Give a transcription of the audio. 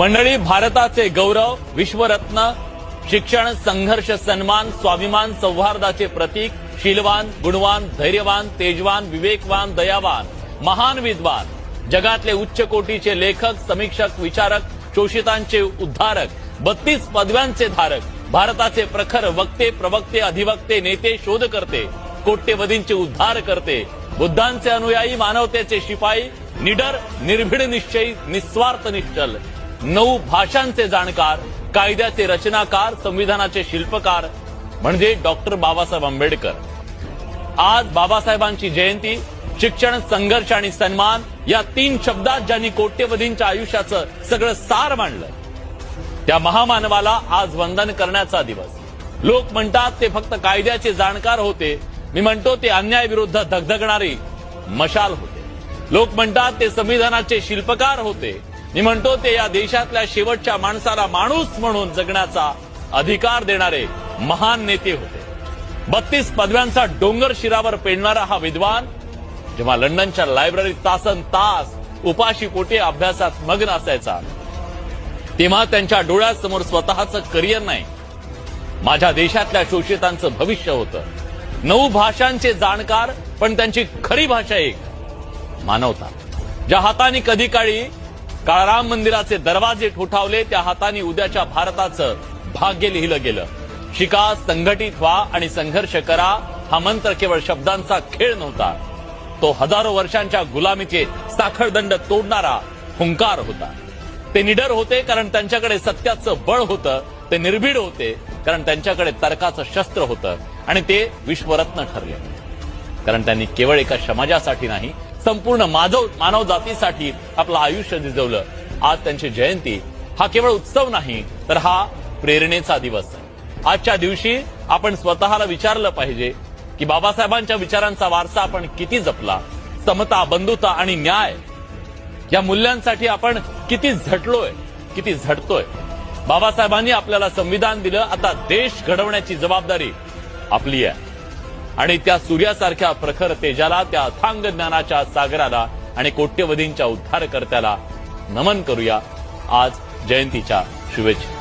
मंडळी, भारताचे गौरव, विश्वरत्न, शिक्षण, संघर्ष, सन्मान, स्वाभिमान, सौहार्दाचे प्रतीक, शीलवान, गुणवान, धैर्यवान, तेजवान, विवेकवान, दयावान, महान विद्वान, जगातले उच्च कोटीचे लेखक, समीक्षक, विचारक, शोषितांचे उद्धारक, 32 पदव्यांचे धारक, भारताचे प्रखर वक्ते, प्रवक्ते, अधिवक्ते, नेते, शोधकर्ते, कोट्यवधींचे उद्धार करते, बुद्धांचे अनुयायी, मानवतेचे शिपाई, निडर, निर्भीड निश्चयी, निस्वार्थ निश्चल, 9 भाषांचे जाणकार, कायद्याचे रचनाकार, संविधानाचे शिल्पकार म्हणजे डॉक्टर बाबासाहेब आंबेडकर. आज बाबासाहेबांची जयंती. शिक्षण, संघर्ष आणि सन्मान या 3 शब्दात ज्यांनी कोट्यवधींच्या आयुष्याचं सगळं सार मांडलं, त्या महामानवाला आज वंदन करण्याचा दिवस. लोक म्हणतात ते फक्त कायद्याचे जाणकार होते, मी म्हणतो ते अन्यायाविरुद्ध धगधगणारी मशाल होते. लोक म्हणतात ते संविधानाचे शिल्पकार होते, मी म्हणतो ते या देशातल्या शेवटच्या माणसाला माणूस म्हणून जगण्याचा अधिकार देणारे महान नेते होते. 32 पदव्यांचा डोंगर शिरावर पेलणारा हा विद्वान जेव्हा लंडनच्या लायब्ररीत तासन तास उपाशी पोटी अभ्यासात मग्न असायचा, तेव्हा त्यांच्या डोळ्यासमोर स्वतःचं करिअर नाही, माझ्या देशातल्या शोषितांचं भविष्य होतं. 9 भाषांचे जाणकार, पण त्यांची खरी भाषा एक, मानवता. ज्या हाताने कधी काळी काळाराम मंदिराचे दरवाजे ठोठावले, त्या हाताने उद्याच्या भारताचं भाग्य लिहिलं गेलं. शिका, संघटित व्हा आणि संघर्ष करा हा मंत्र केवळ शब्दांचा खेळ नव्हता, तो हजारो वर्षांच्या गुलामीचे साखळदंड तोडणारा हुंकार होता. ते निडर होते कारण त्यांच्याकडे सत्याचं बळ होतं, ते निर्भीड होते कारण त्यांच्याकडे तर्काचं शस्त्र होतं, आणि ते विश्वरत्न ठरले कारण त्यांनी केवळ एका समाजासाठी नाही, संपूर्ण मानव जातीसाठी आपलं आयुष्य झिजवलं. आज त्यांची जयंती हा केवळ उत्सव नाही, तर हा प्रेरणेचा दिवस आहे. आजच्या दिवशी आपण स्वतःला विचारलं पाहिजे की बाबासाहेबांच्या विचारांचा वारसा आपण किती जपला. समता, बंधुता आणि न्याय या मूल्यांसाठी आपण किती झटलोय, किती झटतोय. बाबासाहेबांनी आपल्याला संविधान दिलं, आता देश घडवण्याची जबाबदारी आपली आहे. आणि त्या सूर्यासारख्या प्रखर तेजाला, त्या अथांग ज्ञानाच्या सागराला आणि कोट्यवधींच्या उद्धारकर्त्याला नमन करूया. आज जयंतीच्या शुभेच्छा.